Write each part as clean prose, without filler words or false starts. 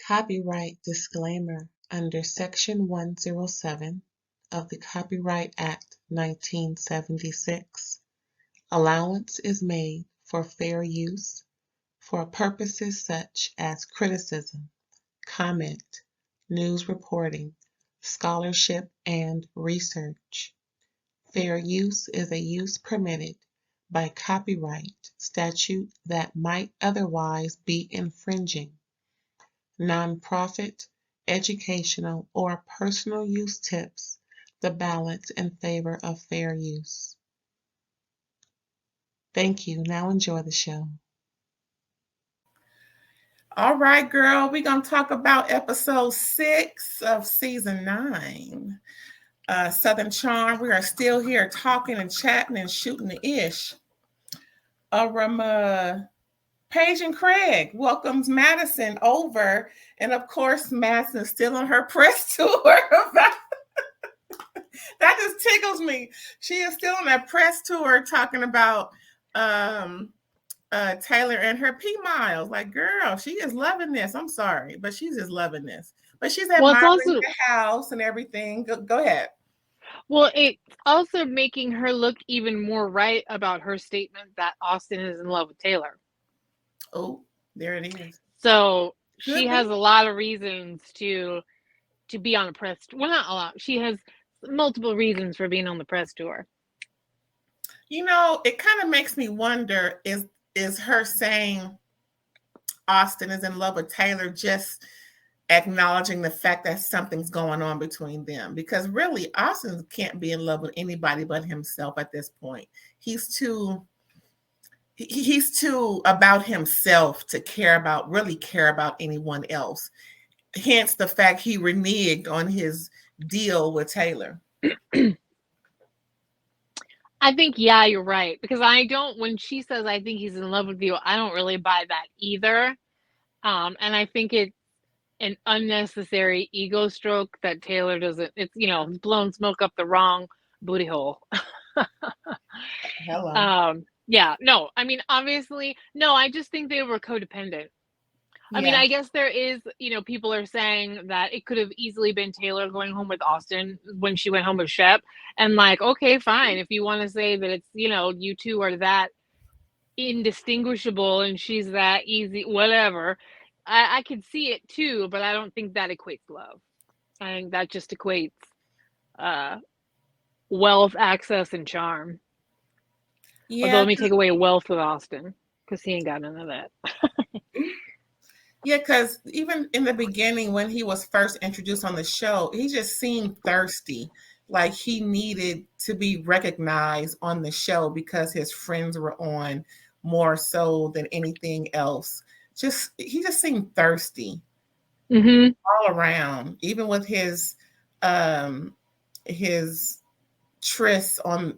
Copyright disclaimer under Section 107 of the Copyright Act 1976. Allowance is made for fair use for purposes such as criticism, comment, news reporting, scholarship, and research. Fair use is a use permitted by copyright statute that might otherwise be infringing. Nonprofit, educational, or personal use tips the balance in favor of fair use. Thank you. Now enjoy the show. All right, girl. We're going to talk about episode 6 of season 9. Southern Charm. We are still here talking and chatting and shooting the ish. Paige and Craig welcomes Madison over. And of course, Madison is still on her press tour. That just tickles me. She is still on that press tour talking about Taylor and her P Miles. Like, girl, she is loving this. I'm sorry, but she's just loving this. But she's admiring the house and everything. Go ahead. Well, it's also making her look even more right about her statement that Austin is in love with Taylor. Oh, there it is. So she has a lot of reasons to be on the press. Well, not a lot. She has multiple reasons for being on the press tour. You know, it kind of makes me wonder, is her saying Austin is in love with Taylor just acknowledging the fact that something's going on between them? Because really, Austin can't be in love with anybody but himself at this point. He's too about himself to really care about anyone else. Hence the fact he reneged on his deal with Taylor. I think, yeah, you're right. Because when she says, I think he's in love with you, I don't really buy that either. And I think it's an unnecessary ego stroke that Taylor doesn't, it's, blown smoke up the wrong booty hole. Hello. Yeah, no, I mean, obviously, no, I just think they were codependent. I mean, I guess there is, people are saying that it could have easily been Taylor going home with Austin when she went home with Shep. And like, okay, fine. If you want to say that it's, you two are that indistinguishable and she's that easy, whatever, I could see it too, but I don't think that equates love. I think that just equates wealth, access, and charm. Yeah. Although let me take away wealth with Austin, because he ain't got none of that. Yeah, because even in the beginning, when he was first introduced on the show, he just seemed thirsty. Like he needed to be recognized on the show because his friends were on more so than anything else. He just seemed thirsty all around, even with his tryst on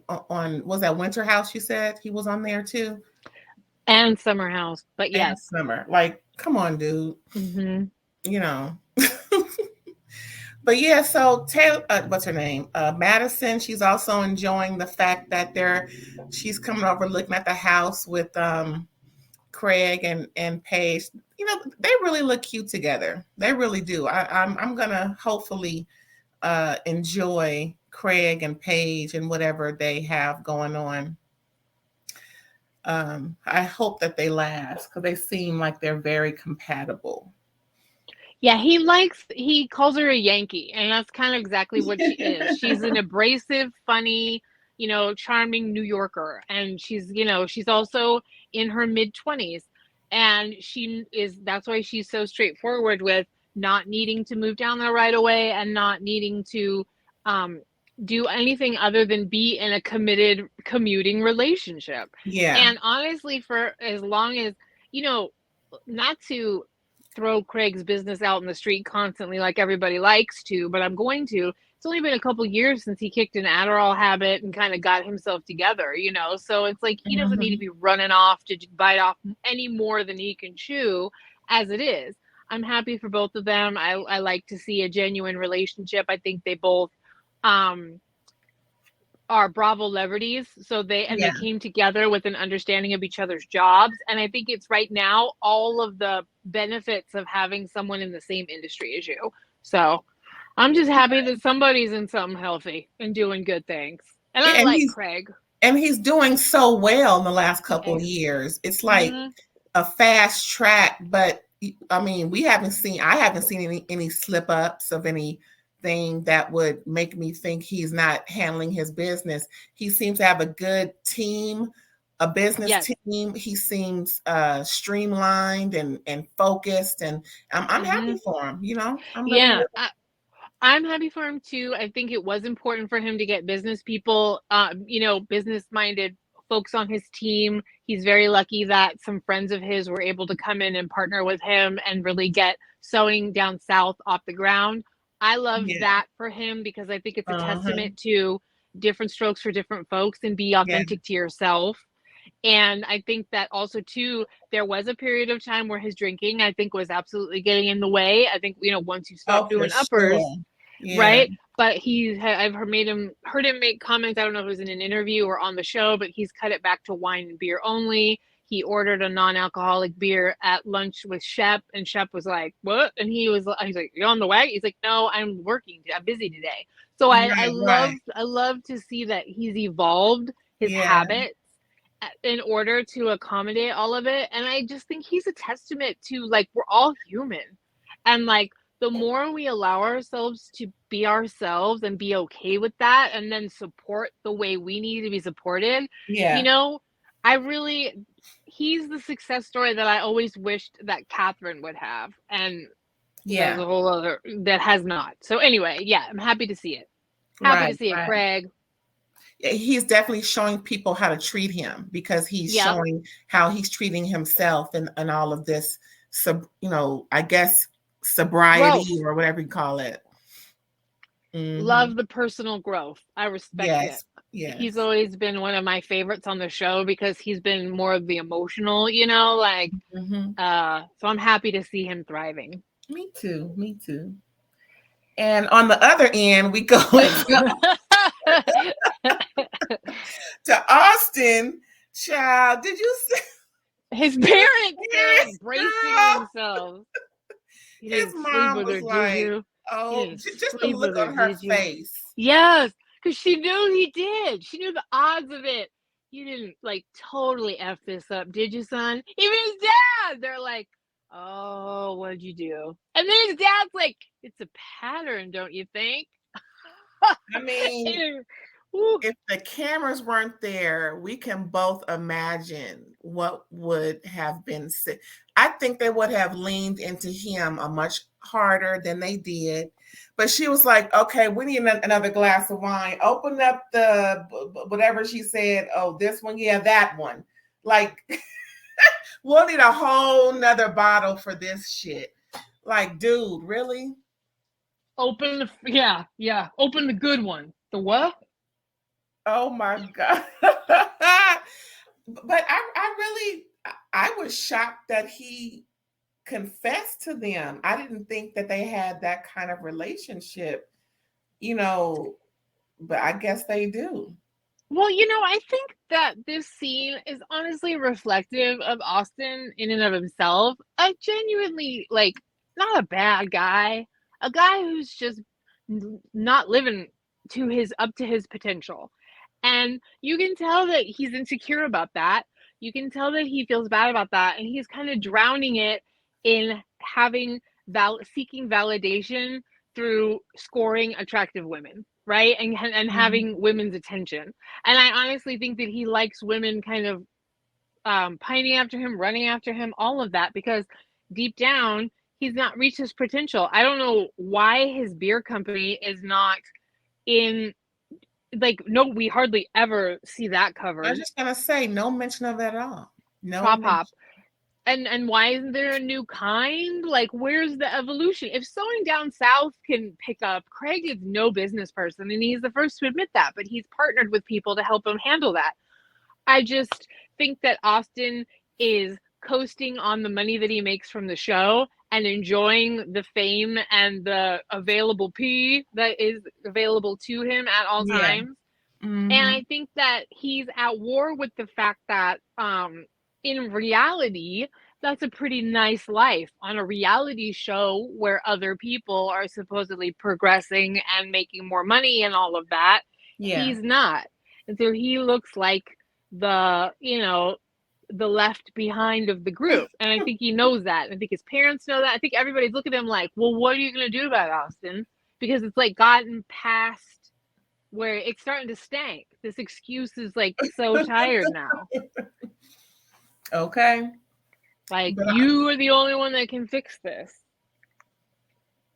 was that Winter House you said he was on there too? And Summer House, but yes. And Summer. Like, come on, dude. But yeah, so Taylor, what's her name? Madison, she's also enjoying the fact that she's coming over looking at the house with Craig and Paige. They really look cute together. They really do. I'm gonna hopefully enjoy Craig and Paige and whatever they have going on. I hope that they last because they seem like they're very compatible. Yeah, he calls her a Yankee, and that's kind of exactly what she is. She's an abrasive, funny, charming New Yorker, and she's also in her mid-20s, and that's why she's so straightforward with not needing to move down there right away and not needing to do anything other than be in a committed commuting relationship. Yeah. And honestly, for as long as, not to throw Craig's business out in the street constantly like everybody likes to, but I'm going to. It's only been a couple years since he kicked an Adderall habit and kind of got himself together, so it's like he doesn't need to be running off to bite off any more than he can chew as it is. I'm happy for both of them. I like to see a genuine relationship. I think they both are Bravo celebrities, so they Yeah. came together with an understanding of each other's jobs, and I think it's right now all of the benefits of having someone in the same industry as you. So I'm just happy that somebody's in something healthy and doing good things. And Yeah, I like Craig. and he's doing so well in the last couple of Yes. years. It's like Mm-hmm. a fast track, but I mean, I haven't seen any slip ups of anything that would make me think he's not handling his business. He seems to have a good team, a business Yes. team. He seems streamlined and focused, and I'm happy for him. You know, I'm really, Yeah. I'm happy for him too. I think it was important for him to get business people, business minded folks on his team. He's very lucky that some friends of his were able to come in and partner with him and really get Sewing Down South off the ground. I love yeah. that for him because I think it's a Uh-huh. testament to different strokes for different folks and be Yeah. authentic to yourself. And I think that also too, there was a period of time where his drinking, I think, was absolutely getting in the way. I think, once you stop Oh, for doing uppers, sure. Yeah. right? But I've heard him make comments. I don't know if it was in an interview or on the show, but he's cut it back to wine and beer only. He ordered a non-alcoholic beer at lunch with Shep, and Shep was like, "What?" And he's like, "You on the wagon?" He's like, "No, I'm working. I'm busy today." So Right, right. I love to see that he's evolved his Yeah. habits in order to accommodate all of it. And I just think he's a testament to, like, we're all human, and like the more we allow ourselves to be ourselves and be okay with that and then support the way we need to be supported, you Yeah. know I really he's the success story that I always wished that Catherine would have, and there's Yeah. a whole other that has not. So anyway, yeah, I'm happy to see it. Happy to Right, see it, right. Craig. Yeah, he's definitely showing people how to treat him because he's Yep. showing how he's treating himself and all of this I guess Growth. sobriety or whatever you call it. Love Mhm. the personal growth. I respect it. Yes. Yes. He's always been one of my favorites on the show because he's been more of the emotional, like Mhm. so I'm happy to see him thriving. Me too. Me too. And on the other end, we go to Austin. Child, did you see His parents this bracing girl? themselves. You His didn't sleep mom with her, was did like, you? You oh, didn't just the sleep look with her, on her did you? face. Yes, because she knew he did. She knew the odds of it. You didn't like totally F this up, did you, son? Even his dad, they're like, oh, what'd you do? And then his dad's like, it's a pattern, don't you think? I mean, if the cameras weren't there, we can both imagine what would have been said. I think they would have leaned into him a much harder than they did. But she was like, okay, we need another glass of wine. Open up the whatever she said. Oh, this one. Yeah, that one. Like, we'll need a whole nother bottle for this shit. Like, dude, really? Open the open the good one. The what? Oh my God. But I was shocked that he confessed to them. I didn't think that they had that kind of relationship, you know, but I guess they do. Well, I think that this scene is honestly reflective of Austin in and of himself. A genuinely, like, not a bad guy, a guy who's just not living up to his potential. And you can tell that he's insecure about that. You can tell that he feels bad about that, and he's kind of drowning it in seeking validation through scoring attractive women, right? And Mhm. having women's attention. And I honestly think that he likes women kind of pining after him, running after him, all of that, because deep down, he's not reached his potential. I don't know why his beer company is not in, like, no, we hardly ever see that I was covered. just gonna say no mention of that at all. No Trop Hop. mention. And why isn't there a new kind? Like, where's the evolution? If Sewing Down South can pick up, Craig is no business person, and he's the first to admit that, but he's partnered with people to help him handle that. I just think that Austin is coasting on the money that he makes from the show and enjoying the fame and the available pee that is available to him at all Yeah. times. And I think that he's at war with the fact that in reality, that's a pretty nice life on a reality show where other people are supposedly progressing and making more money and all of that. Yeah. He's not. And so he looks like the, the left behind of the group. And I think he knows that. I think his parents know that. I think everybody's looking at him like, well, what are you going to do about Austin? Because it's like gotten past where it's starting to stank. This excuse is like so tired now. Okay. Like, you are the only one that can fix this.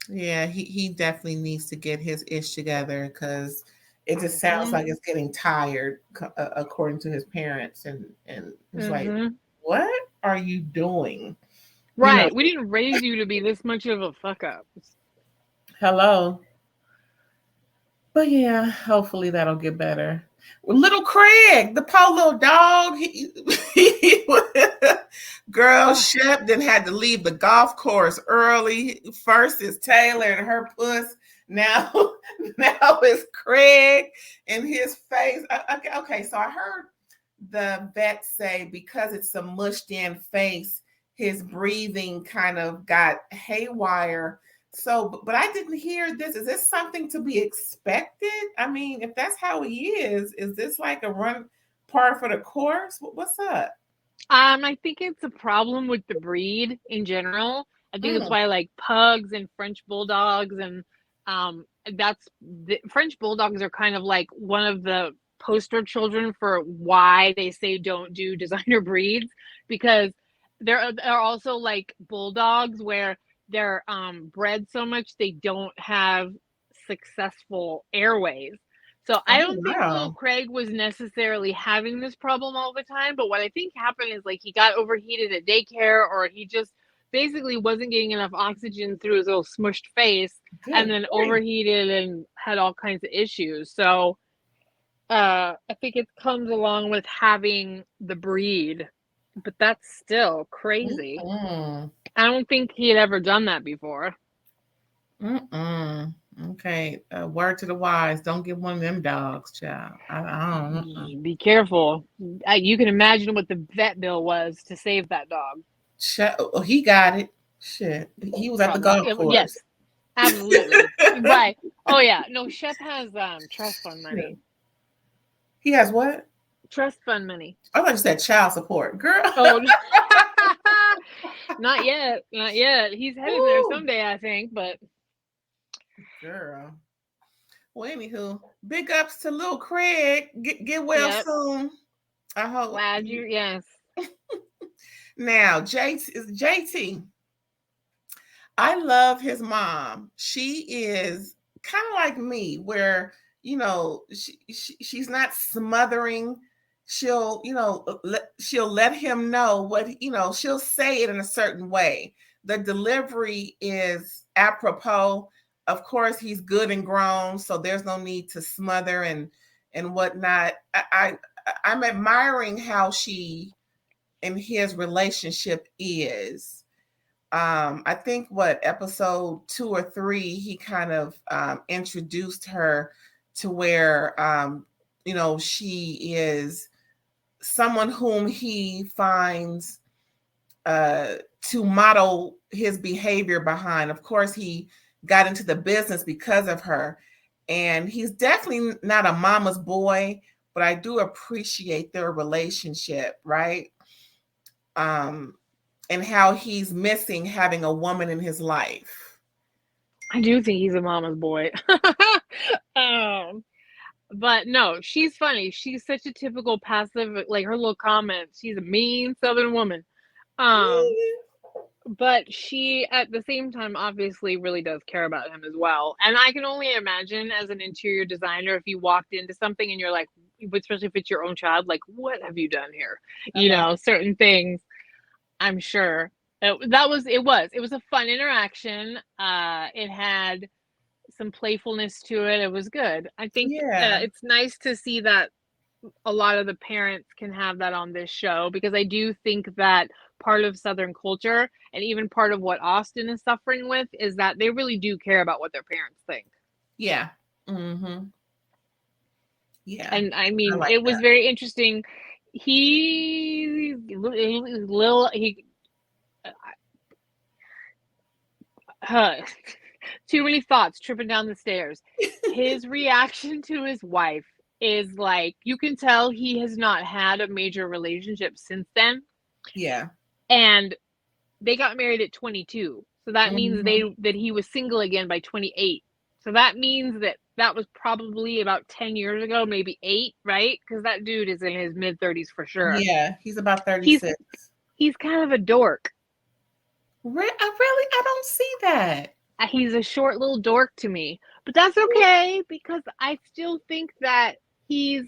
Yeah, he definitely needs to get his ish together, because it just sounds like it's getting tired, according to his parents. And it's like, what are you doing? Right. We didn't raise you to be this much of a fuck up. Hello. But yeah, hopefully that'll get better. Little Craig, the poor little dog, girl, Shep then had to leave the golf course early. First is Taylor and her puss. Now it's Craig and his face. Okay, so I heard the vet say because it's a mushed in face, his breathing kind of got haywire. So, but I didn't hear this. Is this something to be expected? I mean, if that's how he is this like a run par for the course? What's up? I think it's a problem with the breed in general. I think that's why like pugs and French bulldogs and French bulldogs are kind of like one of the poster children for why they say don't do designer breeds, because there are also like bulldogs where they're bred so much they don't have successful airways. So I don't think little Craig was necessarily having this problem all the time, but what I think happened is like he got overheated at daycare, or he just basically wasn't getting enough oxygen through his little smushed face. Good and then point. Overheated and had all kinds of issues. So I think it comes along with having the breed, but that's still crazy. I don't think he had ever done that before. Okay, word to the wise: don't get one of them dogs, child. I don't. Be careful. You can imagine what the vet bill was to save that dog. Oh, he got it. Shit, he was at the golf course. Yes, absolutely. Right. Oh yeah. No, Shep has trust fund money. He has what? Trust fund money. I thought you said child support, girl. Oh, not yet. Not yet. He's headed there someday, I think. But girl. Well, anywho, big ups to little Craig. Get well soon. I hope. Glad you. Yes. Now, JT. I love his mom. She is kind of like me, where she's not smothering. She'll let him know what she'll say it in a certain way. The delivery is apropos. Of course, he's good and grown, so there's no need to smother and whatnot. I'm admiring how she and his relationship is. I think episode 2 or 3, he kind of introduced her to where she is someone whom he finds to model his behavior behind. Of course, he got into the business because of her, and he's definitely not a mama's boy, but I do appreciate their relationship, right? And how he's missing having a woman in his life. I do think he's a mama's boy. But no, she's funny. She's such a typical passive, like her little comments. She's a mean Southern woman. But she, at the same time, obviously really does care about him as well. And I can only imagine as an interior designer, if you walked into something and you're like, especially if it's your own child, like, what have you done here? Certain things. I'm sure it was a fun interaction. It had some playfulness to it. It was good. I think it's nice to see that a lot of the parents can have that on this show, because I do think that part of Southern culture, and even part of what Austin is suffering with, is that they really do care about what their parents think. Yeah. Mm-hmm. Yeah. And I mean, like it was that. very interesting. He little he too many thoughts tripping down the stairs. His reaction to his wife is like, you can tell he has not had a major relationship since then. Yeah. And they got married at 22. So that means Mhm. that he was single again by 28. So that means that was probably about 10 years ago, maybe 8, right? Because that dude is in his mid 30s for sure. Yeah, he's about He's 36. he's kind of a dork. I don't see that. He's a short little dork to me, but that's okay because I still think that he's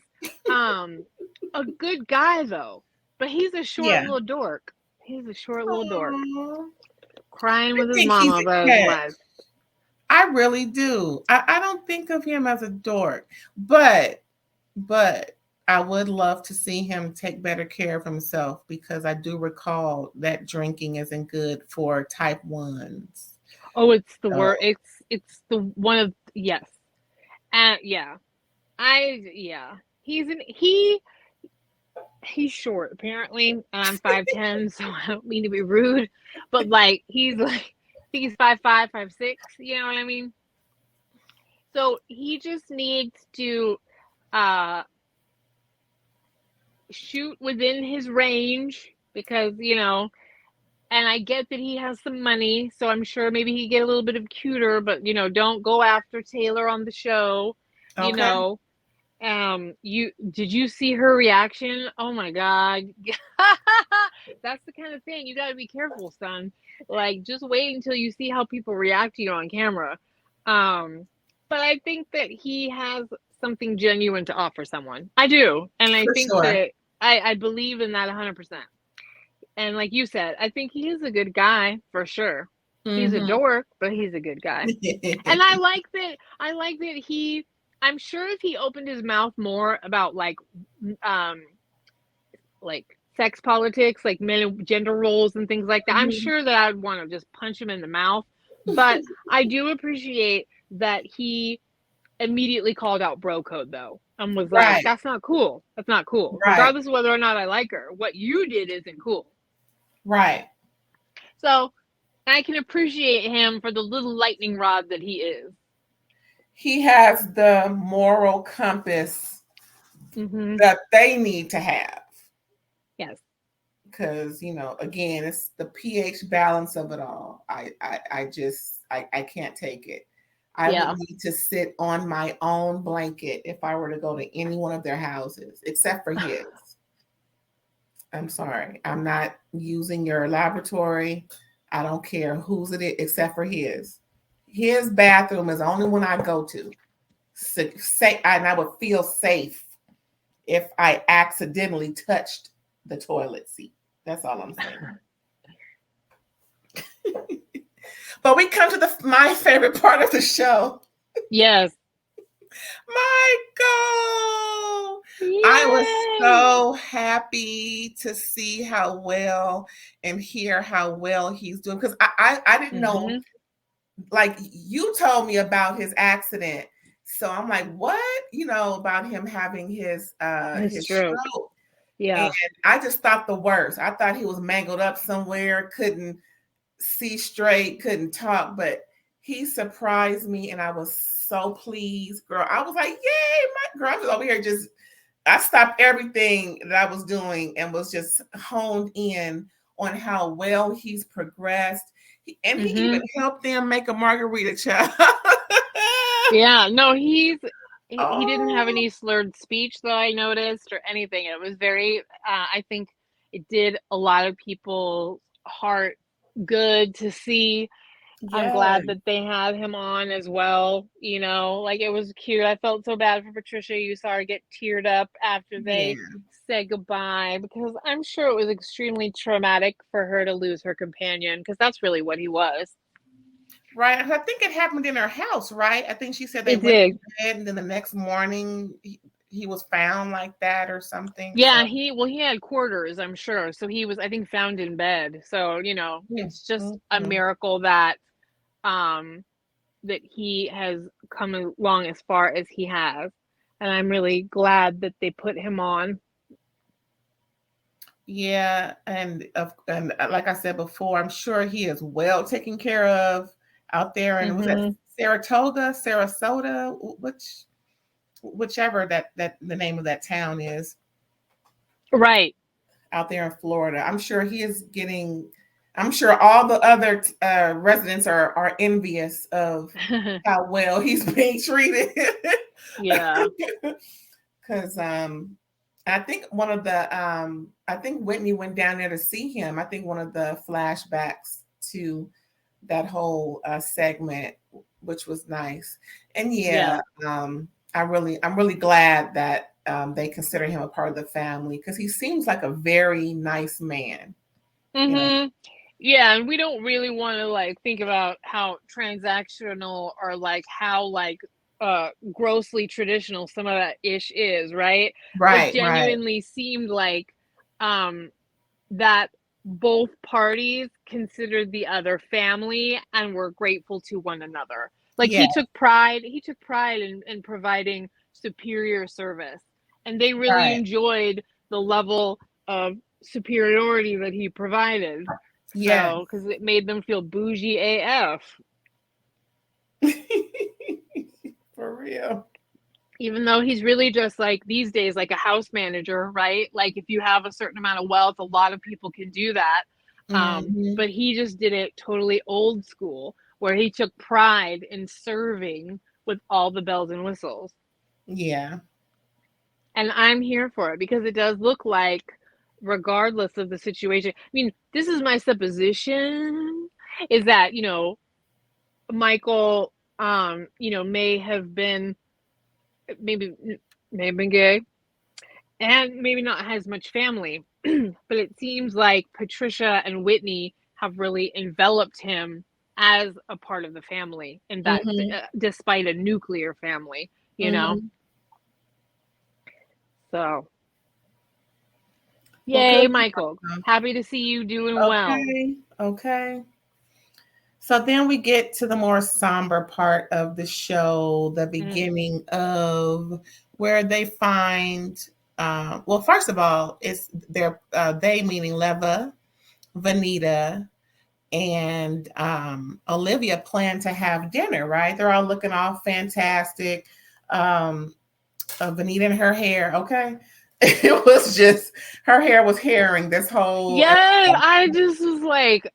a good guy though. But he's a short Yeah. little dork. He's a short little dork, Aw. crying I with his think he's mama a about his catch. wife. I really do. I don't think of him as a dork, but I would love to see him take better care of himself because I do recall that drinking isn't good for type 1s. Oh, it's the So, word. It's the one of yes, and yeah, yeah. He's short apparently, and I'm 5'10", so I don't mean to be rude, but like he's like I think he's 5'5", 5'6". You know what I mean? So he just needs to uh shoot within his range because and I get that he has some money, so I'm sure maybe he get a little bit of cuter, but don't go after Taylor on the show. You okay. know, you did you see her reaction? Oh my god. That's the kind of thing you got to be careful, son. Like just wait until you see how people react to you on camera. But I think that he has something genuine to offer someone. I do, and I For think sure. that I believe in that 100%. And like you said, I think he is a good guy for sure. He's a Mhm. dork, but he's a good guy. And I like that. I like that he. I'm sure if he opened his mouth more about um, like sex politics, like men gender roles and things like that, I'm Mhm. sure that I'd want to just punch him in the mouth. But I do appreciate that he immediately called out bro code though, and was like, Right. "That's not cool. That's not cool. Right. Regardless of whether or not I like her, what you did isn't cool." Right. So I can appreciate him for the little lightning rod that he is. He has the moral compass Mm-hmm. that they need to have. Yes. Because again, it's the pH balance of it all. I can't take it. I would Yeah. need to sit on my own blanket if I were to go to any one of their houses, except for his. I'm sorry, I'm not using your laboratory. I don't care whose it is, except for his. His bathroom is the only one I go to. And I would feel safe if I accidentally touched the toilet seat. That's all I'm saying. But we come to my favorite part of the show. Yes. Michael! Yay! I was so happy to see how well and hear how well he's doing because I didn't know, like you told me about his accident. So I'm like, what? About him having his stroke. stroke. Yeah. And I just thought the worst. I thought he was mangled up somewhere, couldn't see straight, couldn't talk, but he surprised me and I was so pleased, girl. I was like, yay, my girl. I was over here I stopped everything that I was doing and was just honed in on how well he's progressed. And he even helped them make a margarita, child. Yeah. No, he didn't have Oh, any slurred speech that I noticed or anything. It was very I think it did a lot of people's heart good to see. I'm yes. glad that they had him on as well. Like it was cute. I felt so bad for Patricia. You saw her get teared up after they Yeah. said goodbye because I'm sure it was extremely traumatic for her to lose her companion because that's really what he was. Right. I think it happened in her house, right? I think she said they It went to did. bed and then the next morning he was found like that or something. Yeah, So, he had quarters, I'm sure. So he was, I think, found in bed. So, it's just a mhm. miracle um that he has come along as far as he has. and I'm really glad that they put him on. Yeah, and like I said before, I'm sure he is well taken care of out there. And was that Saratoga, whichever that the name of that town is Right. out there in Florida. I'm sure he is getting. I'm sure all the other residents are envious of how well he's being treated. Yeah. Because I think one of the I think Whitney went down there to see him. I think one of the flashbacks to that whole segment, which was nice. And Yeah. I'm really glad that they consider him a part of the family, because he seems like a very nice man. You know, Mm-hmm. Yeah, and we don't really want to like think about how transactional or like how like grossly traditional some of that ish is, right? It right, genuinely seemed like um that both parties considered the other family and were grateful to one another. Like yeah, he took pride in providing superior service, and they really right, enjoyed the level of superiority that he provided. yeah. So, because it made them feel bougie AF. For real. Even though he's really just like these days, like a house manager, right? Like if you have a certain amount of wealth, a lot of people can do that. Hmm. But he just did it totally old school, where he took pride in serving with all the bells and whistles. Yeah. And I'm here for it because it does look like, regardless of the situation, I mean, this is my supposition, is that, Michael, may have been maybe may have been gay and maybe not as much family, but it seems like Patricia and Whitney have really enveloped him as a part of the family, and that Hmm. despite a nuclear family, Hmm. So, Well, good yay, for Michael! them. Happy to see you doing well. Okay. Okay. So then we get to the more somber part of the show, the Mm. beginning of where they find. Well, first of all, it's their they meaning Leva, Vanita, and Olivia plan to have dinner. Right? They're all looking all fantastic. Vanita and her hair. Okay, it was just her hair was herring this whole. Yes, I just was like,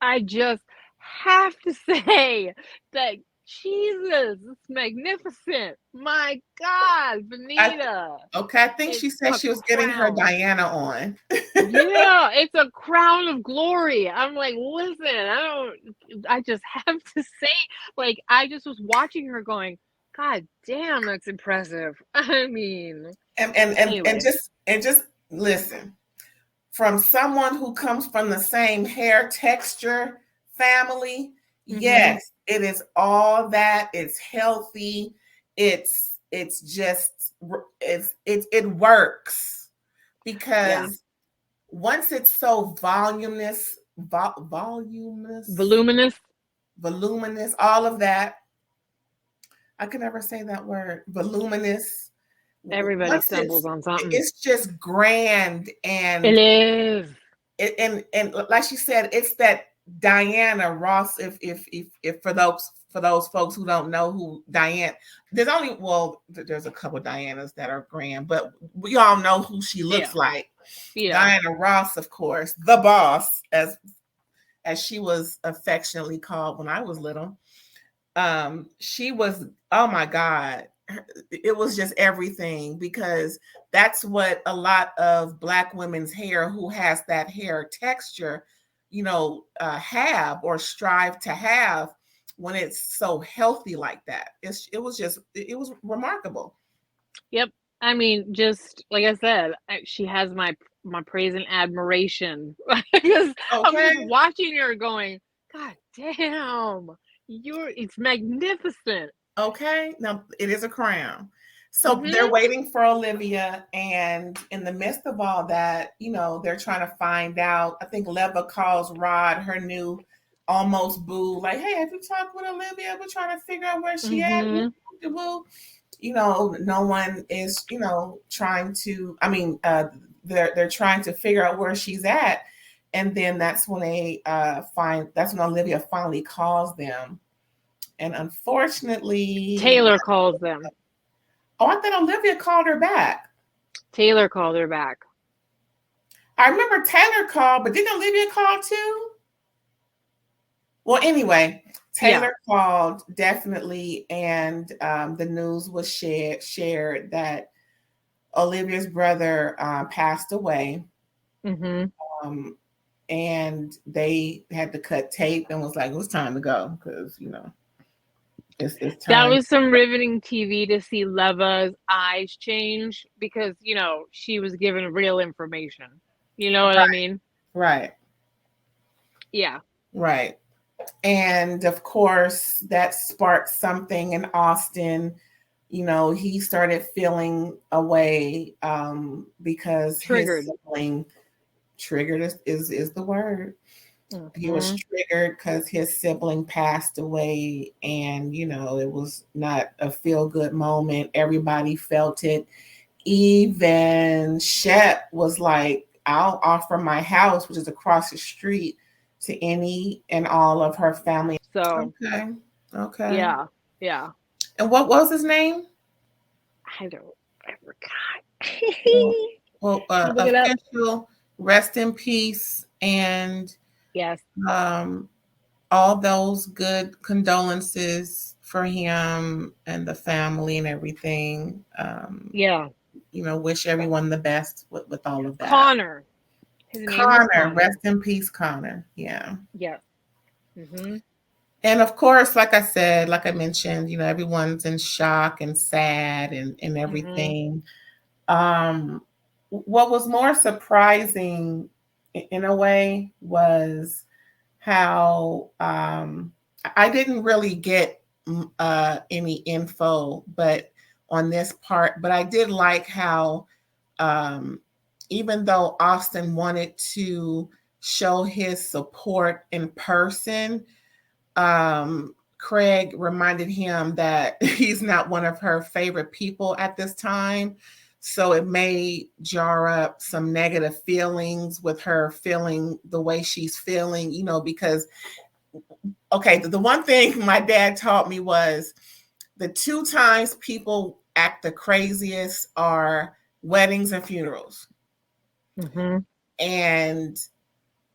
I just have to say that Jesus, it's magnificent. My God, I Benita. Okay, I think It's she said a she was getting her crown. Diana on. Yeah, it's a crown of glory. I'm like, listen, I just have to say, like, I just was watching her going, God damn, that's impressive. I mean, And anyway. just listen. From someone who comes from the same hair texture family, Mm-hmm. yes, it is all that. It's healthy. It's just it works, Yeah. because once it's so Voluminous. voluminous, all of that. I can never say that word. Voluminous. Everybody Once stumbles on something. it's just grand, It is. and like she said, it's that Diana Ross. If for those folks who don't know who Diane, there's a couple Dianas that are grand, but we all know who she Yeah. looks like. Yeah. Diana Ross, of course, the boss, as she was affectionately called when I was little. She was, oh my God, it was just everything, because that's what a lot of Black women's hair who has that hair texture, have or strive to have when it's so healthy like that. It was remarkable. Yep. I mean, just like I said, she has my praise and admiration because I'm Okay. just watching her going, God damn, it's magnificent. Okay. Now it is a crown. So they're Mm-hmm. waiting for Olivia, and in the midst of all that, they're trying to find out. I think Leva calls Rod, her new almost boo, like, "Hey, have you talked with Olivia? We're trying to figure out where she at." Mm-hmm. Woo. no one is, trying to, I mean, they're trying to figure out where she's at. And then that's when that's when Olivia finally calls them. And unfortunately, Taylor calls them. oh, I thought Olivia called her back. Taylor called her back. I remember Taylor called, but didn't Olivia call too? Well, anyway, Taylor called definitely, and the news was shared that Olivia's brother passed away. Mm-hmm. And they had to cut tape and was like, it was time to go because, it's That time. was some riveting TV to see Leva's eyes change because, she was given real information. You know what I mean? Right. Yeah. Right. And of course, that sparked something in Austin. He started feeling a way because Triggered. his sibling triggered is the word. Mm-hmm. He was triggered because his sibling passed away, and it was not a feel-good moment. Everybody felt it. Even Shep was like, I'll offer my house, which is across the street, to any and all of her family. So Okay. Yeah. And what was his name? I forgot. Well, Look it up. official rest in peace, and Yes. All those good condolences for him and the family and everything. Yeah. Wish everyone the best with all of that. Connor. His name was Connor. Rest in peace, Connor. Yeah. Yeah. Mm-hmm. And of course, like I mentioned, everyone's in shock and sad and everything. Mm-hmm. What was more surprising in a way was how I didn't really get any info, but on this part, but I did like how even though Austin wanted to show his support in person, Craig reminded him that he's not one of her favorite people at this time. So it may jar up some negative feelings with her feeling the way she's feeling, because, okay, the one thing my dad taught me was the 2 times people act the craziest are weddings and funerals. Mm-hmm. And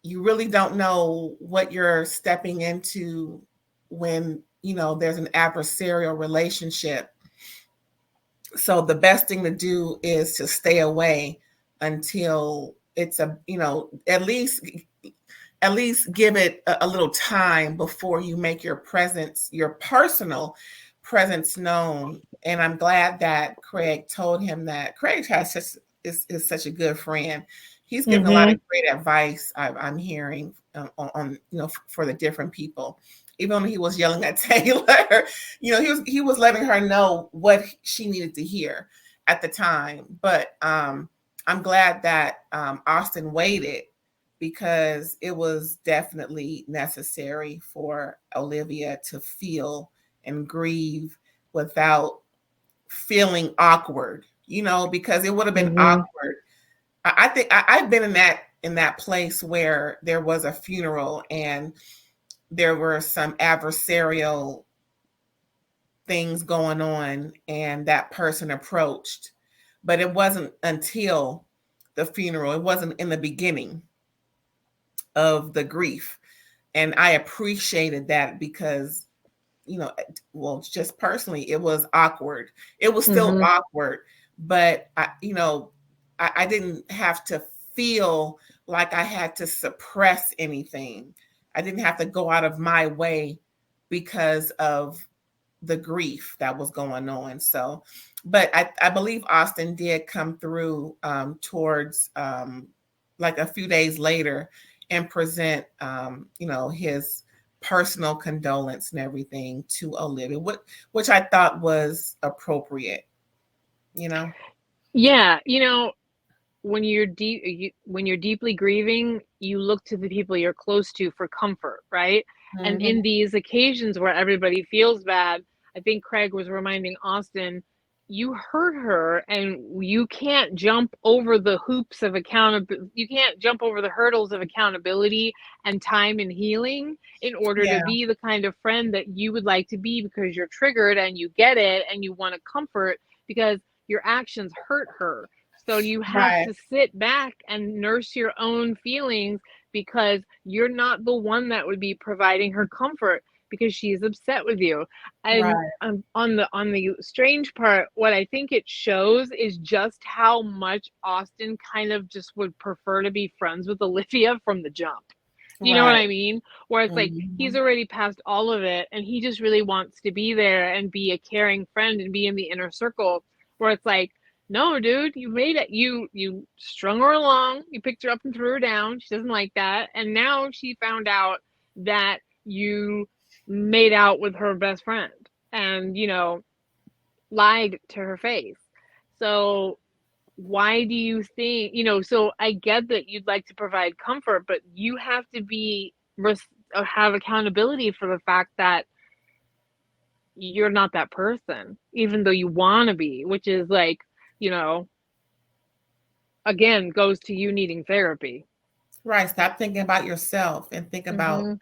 you really don't know what you're stepping into when, there's an adversarial relationship. So the best thing to do is to stay away until it's at least give it a little time before you make your personal presence known. And I'm glad that Craig told him that. Craig is such a good friend. He's giving a lot of great advice I'm hearing on for the different people. Even when he was yelling at Taylor, he was letting her know what she needed to hear at the time. But I'm glad that Austin waited, because it was definitely necessary for Olivia to feel and grieve without feeling awkward, because it would have been awkward. I think I've been in that place where there was a funeral and there were some adversarial things going on, and that person approached, but it wasn't until the funeral. It wasn't in the beginning of the grief. And I appreciated that because, just personally, it was awkward. It was still awkward, but I didn't have to feel like I had to suppress anything. I didn't have to go out of my way because of the grief that was going on. So, but I believe Austin did come through towards like a few days later and present, his personal condolence and everything to Olivia, which I thought was appropriate. Yeah, when you're deeply grieving, you look to the people you're close to for comfort, right? Mm-hmm. And in these occasions where everybody feels bad, I think Craig was reminding Austin, you hurt her, and you can't jump over the hoops of accountability. You can't jump over the hurdles of accountability and time and healing in order to Yeah. be the kind of friend that you would like to be, because you're triggered and you get it and you want to comfort because your actions hurt her. So you have Right. to sit back and nurse your own feelings, because you're not the one that would be providing her comfort, because she's upset with you. And Right. on the strange part, what I think it shows is just how much Austin kind of just would prefer to be friends with Olivia from the jump. You know what Right. I mean? Where it's like he's Mhm. already past all of it and he just really wants to be there and be a caring friend and be in the inner circle, where it's like, no, dude, you made it. You strung her along, you picked her up and threw her down. She doesn't like that. And now she found out that you made out with her best friend and, lied to her face. So why do you think, so I get that you'd like to provide comfort, but you have to have accountability for the fact that you're not that person, even though you want to be, which is like, you know, again, goes to you needing therapy. Right. Stop thinking about yourself and think about Mm-hmm.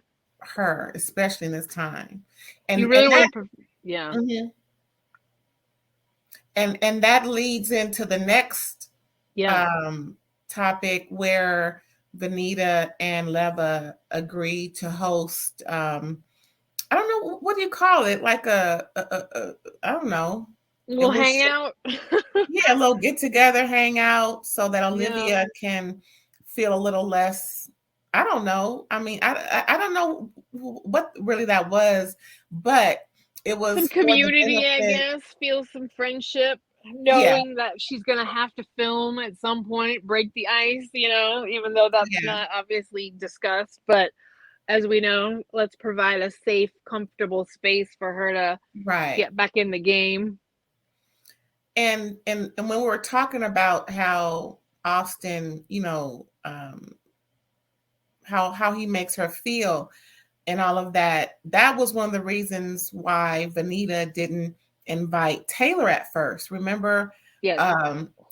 her, especially in this time. You And really that want to, yeah, mhm. And that leads into the next yeah. um topic where Vanita and Leva agreed to host I don't know what do you call it? Like a I don't know. It We'll was hang out. yeah, a little get together, hang out so that Yeah. Olivia can feel a little less. I don't know. I mean, I don't know what really that was, but it Some was for the community, I benefit. guess, feel some friendship, Yeah, knowing that she's going to have to film at some point, break the ice, even though that's yeah, not obviously discussed. But as we know, let's provide a safe, comfortable space for her to right. get back in the game. And when we were talking about how Austin, how he makes her feel and all of that, that was one of the reasons why Vanita didn't invite Taylor at first. Remember? Yes.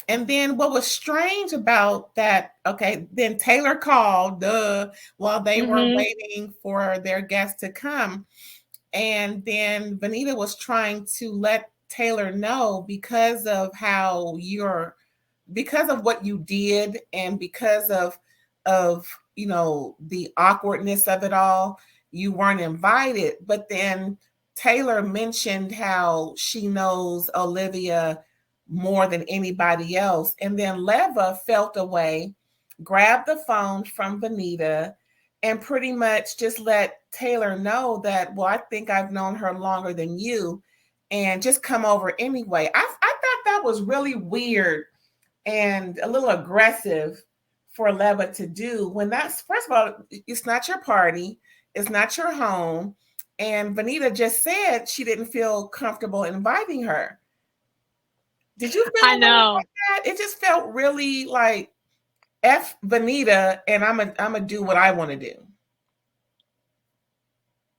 And then what was strange about that, okay, then Taylor called, while they were Mm-hmm. waiting for their guest to come. And then Vanita was trying to let Taylor know because of what you did and because of the awkwardness of it all, you weren't invited. But then Taylor mentioned how she knows Olivia more than anybody else. And then Leva felt a way, grabbed the phone from Vanita, and pretty much just let Taylor know that, well, I think I've known her longer than you, and just come over anyway. I thought that was really weird and a little aggressive for Leva to do when that's, first of all, it's not your party, it's not your home. And Vanita just said she didn't feel comfortable inviting her. Did you feel I a way know. like that? It just felt really like F Vanita, and I'm gonna do what I want to do.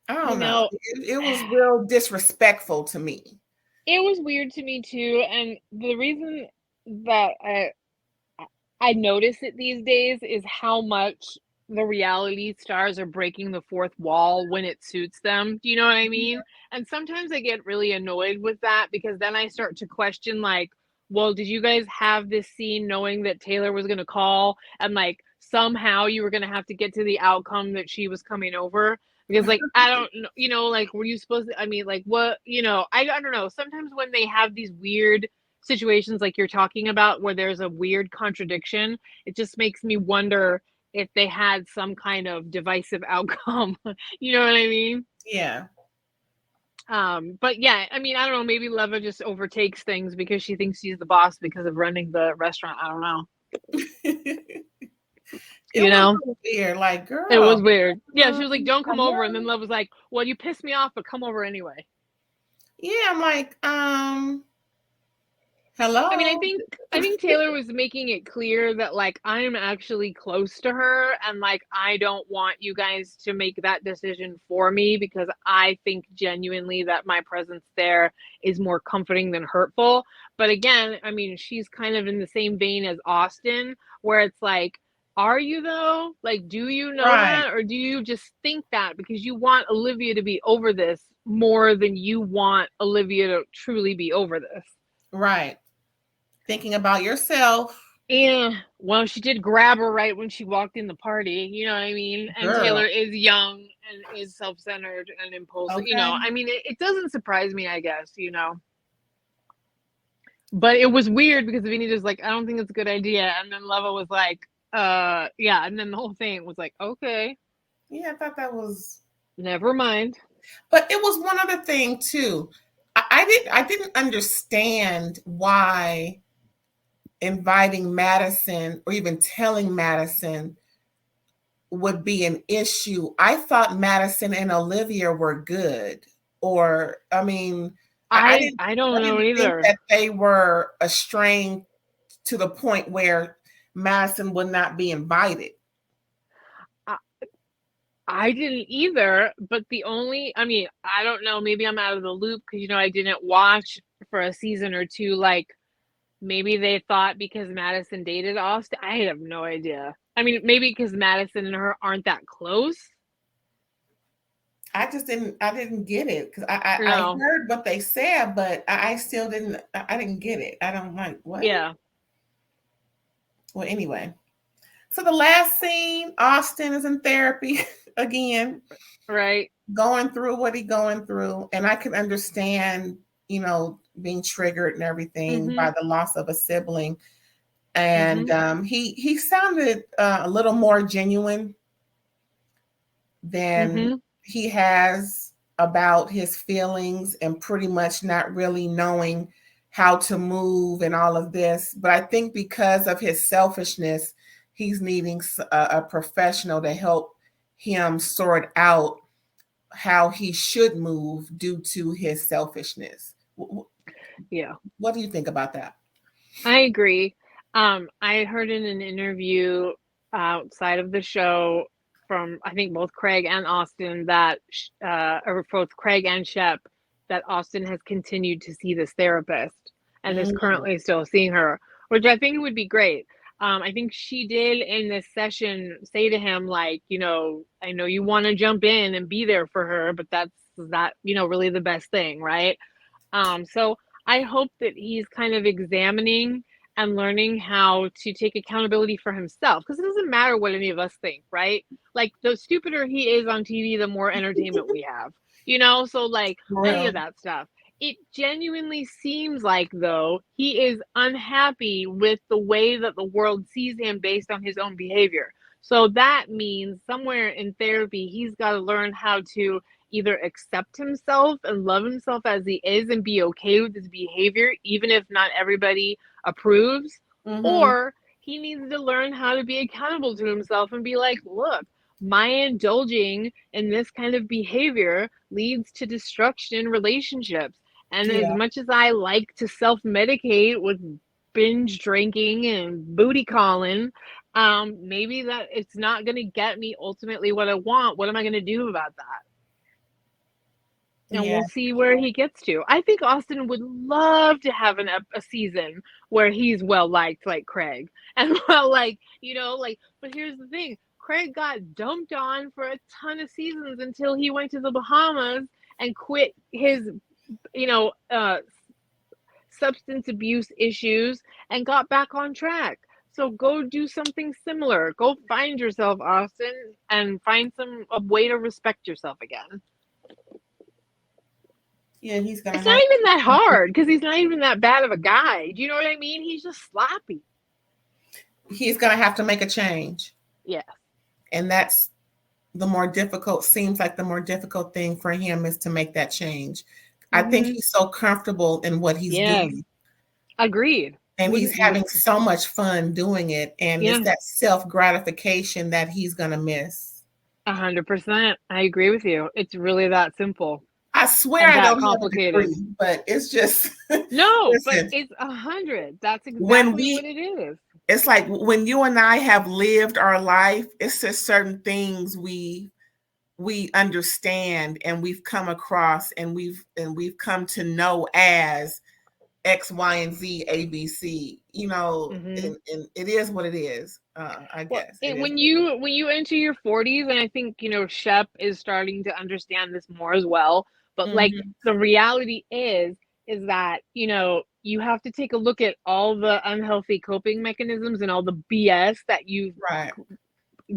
I You don't know. know, It was real disrespectful to me. it was weird to me too. And the reason that I notice it these days is how much the reality stars are breaking the fourth wall when it suits them. Do you know what I mean? And sometimes I get really annoyed with that, because then I start to question, like, well, did you guys have this scene knowing that Taylor was going to call, and like somehow you were going to have to get to the outcome that she was coming over? Because like, I don't know, like, were you supposed to, I mean, like, what, I don't know. Sometimes when they have these weird situations like you're talking about, where there's a weird contradiction, it just makes me wonder if they had some kind of divisive outcome. You know what I mean? Yeah. But yeah, I mean, I don't know, maybe Leva just overtakes things because she thinks she's the boss because of running the restaurant. I don't know. It You was know, so weird. Like, it girl, was weird. Yeah, she was like, don't come over. And then hello? Leva's like, well, you pissed me off, but come over anyway. Yeah, I'm like, I mean, I hello? think I think Taylor was making it clear that like I'm actually close to her, and like I don't want you guys to make that decision for me, because I think genuinely that my presence there is more comforting than hurtful. But again, I mean, she's kind of in the same vein as Austin, where it's like, are you though? Like, do you know Right. that? Or do you just think that because you want Olivia to be over this more than you want Olivia to truly be over this? Right. Thinking about yourself. Yeah. Well, she did grab her right when she walked in the party. You know what I mean? And Girl. Taylor is young and is self-centered and impulsive. You know, Okay. I mean, it doesn't surprise me, I guess, you know. But it was weird because Vinny like, I don't think it's a good idea. And then Leva was like, yeah. And then the whole thing was like, okay, Yeah, I thought that was. never mind. But it was one other thing too. I didn't understand why inviting Madison or even telling Madison would be an issue. I thought Madison and Olivia were good. Or I mean, I don't know didn't think either. that they were estranged to the point where Madison would not be invited. I didn't either, but I mean, I don't know, maybe I'm out of the loop because, you know, I didn't watch for a season or two. Like, maybe they thought because Madison dated Austin. I have no idea. I mean, maybe because Madison and her aren't that close. I didn't get it because I No. heard what they said, but I still I didn't get it. I don't like what? Yeah. Well, anyway. So the last scene, Austin is in therapy again. Right. Going through what he's going through. And I can understand, you know, being triggered and everything by the loss of a sibling. And he sounded a little more genuine than he has about his feelings and pretty much not really knowing how to move and all of this. But I think because of his selfishness, he's needing a professional to help him sort out how he should move due to his selfishness. Yeah. What do you think about that? I agree. I heard in an interview outside of the show from, I think, both Craig and Austin that, or both Craig and Shep, that Austin has continued to see this therapist and is currently still seeing her, which I think would be great. I think she did in this session say to him, like, you know, I know you want to jump in and be there for her, but that's not, you know, really the best thing, right? So I hope that he's kind of examining and learning how to take accountability for himself, because it doesn't matter what any of us think, right? Like, the stupider he is on TV, the more entertainment we have, you know? So, like, any of that stuff. It genuinely seems like, though, he is unhappy with the way that the world sees him based on his own behavior. So that means somewhere in therapy, he's got to learn how to either accept himself and love himself as he is and be okay with his behavior, even if not everybody approves, or he needs to learn how to be accountable to himself and be like, look, my indulging in this kind of behavior leads to destruction in relationships. And as much as I like to self-medicate with binge drinking and booty calling, maybe that it's not going to get me ultimately what I want. What am I going to do about that? And we'll see where he gets to. I think Austin would love to have a season where he's well liked like Craig. And well, like, you know, like, but here's the thing. Craig got dumped on for a ton of seasons until he went to the Bahamas and quit his, you know, substance abuse issues and got back on track. So go do something similar. Go find yourself, Austin, and find a way to respect yourself again. Yeah, he's gonna. It's not even that hard because he's not even that bad of a guy. Do you know what I mean? He's just sloppy. He's gonna have to make a change. Yeah. And that's the more difficult, seems like the more difficult thing for him is to make that change. I think he's so comfortable in what he's doing. Agreed. And he's having so much fun doing it. And it's that self-gratification that he's gonna miss. 100%. I agree with you. It's really that simple. I swear I don't have a degree, but it's just no, listen, but it's 100. That's exactly what it is. It's like when you and I have lived our life, it's just certain things we understand and we've come across and we've come to know as X, Y, and Z, A, B, C, and it is what it is. I guess it is. When you enter your 40s, and I think Shep is starting to understand this more as well. But like the reality is that you have to take a look at all the unhealthy coping mechanisms and all the BS that you've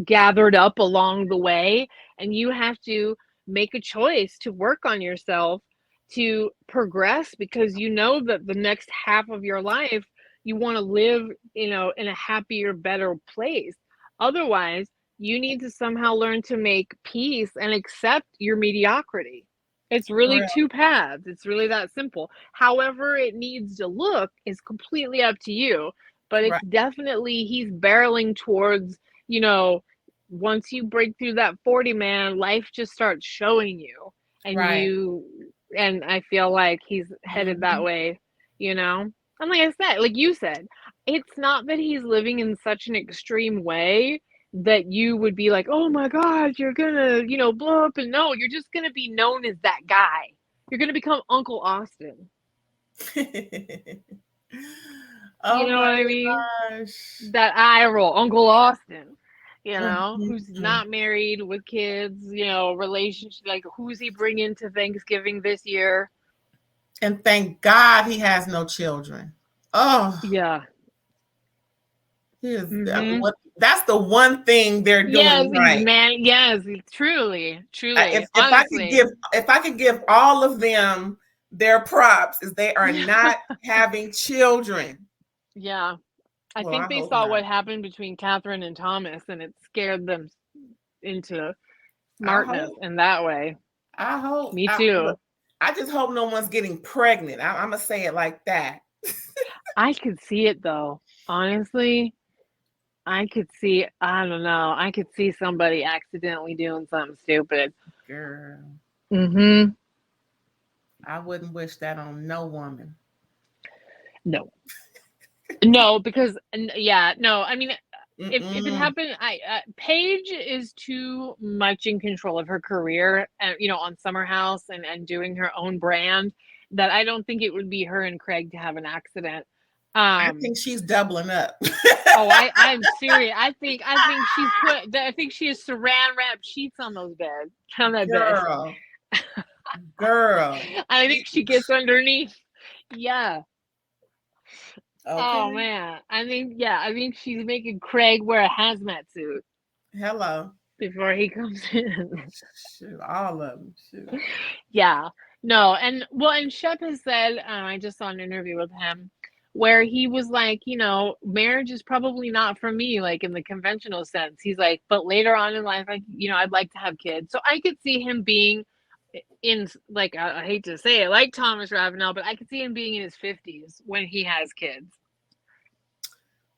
gathered up along the way, and you have to make a choice to work on yourself to progress, because that the next half of your life you want to live in a happier, better place. Otherwise, you need to somehow learn to make peace and accept your mediocrity. It's really two paths. It's really that simple. However it needs to look is completely up to you, but it's definitely, he's barreling towards, once you break through that 40, man, life just starts showing you, and I feel like he's headed that way, And like I said, like you said, it's not that he's living in such an extreme way that you would be like, oh my God, you're gonna, blow up. And no, you're just gonna be known as that guy. You're gonna become Uncle Austin. Oh, you know what I mean? Gosh. That eye roll, Uncle Austin. Who's not married with kids, relationship, like who's he bringing to Thanksgiving this year? And thank God he has no children. Oh. Yeah. That's the one thing they're doing right. Man, yes, truly. If I could give all of them their props, is they are not having children. Yeah. I think they saw what happened between Catherine and Thomas, and it scared them into smartness in that way. I hope. Me too. I just hope no one's getting pregnant. I'm going to say it like that. I could see it, though. Honestly, I could see, I don't know. I could see somebody accidentally doing something stupid. Girl. I wouldn't wish that on no woman. No. No, because I mean, if it happened, Paige is too much in control of her career, on Summer House and doing her own brand, that I don't think it would be her and Craig to have an accident. I think she's doubling up. I'm serious. I think she has saran wrap sheets on those beds. On that bed. Girl. I think she gets underneath. Yeah. Okay. Oh man, I think she's making Craig wear a hazmat suit. Hello. Before he comes in. Shoot, all of them. Shoot. Yeah. No, and Shep has said, I just saw an interview with him where he was like, marriage is probably not for me, like in the conventional sense. He's like, but later on in life, I'd like to have kids. So I could see him being in, like, I hate to say it, like Thomas Ravenel, but I could see him being in his 50s when he has kids.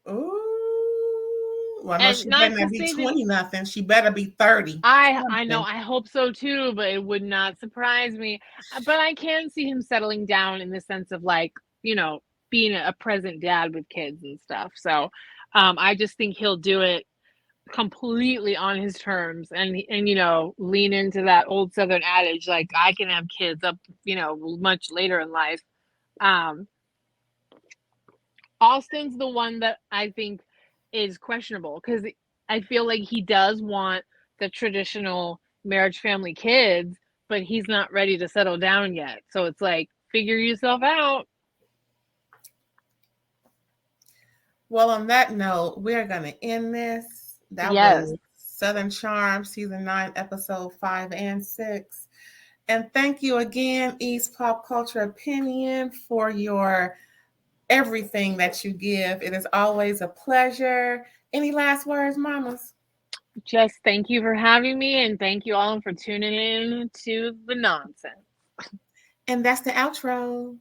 Ooh. Well, no, she better not be 20 nothing. She better be 30. I know. I hope so too, but it would not surprise me. But I can see him settling down in the sense of, like, being a present dad with kids and stuff. So I just think he'll do it completely on his terms, and lean into that old Southern adage, like, I can have kids up, much later in life. Austin's the one that I think is questionable, because I feel like he does want the traditional marriage, family, kids, but he's not ready to settle down yet. So it's like, figure yourself out. Well, on that note, we're going to end this. That was Southern Charm, Season 9, Episode 5 and 6. And thank you again, East Pop Culture Opinion, for your everything that you give. It is always a pleasure. Any last words, mamas? Just thank you for having me, and thank you all for tuning in to the nonsense. And that's the outro.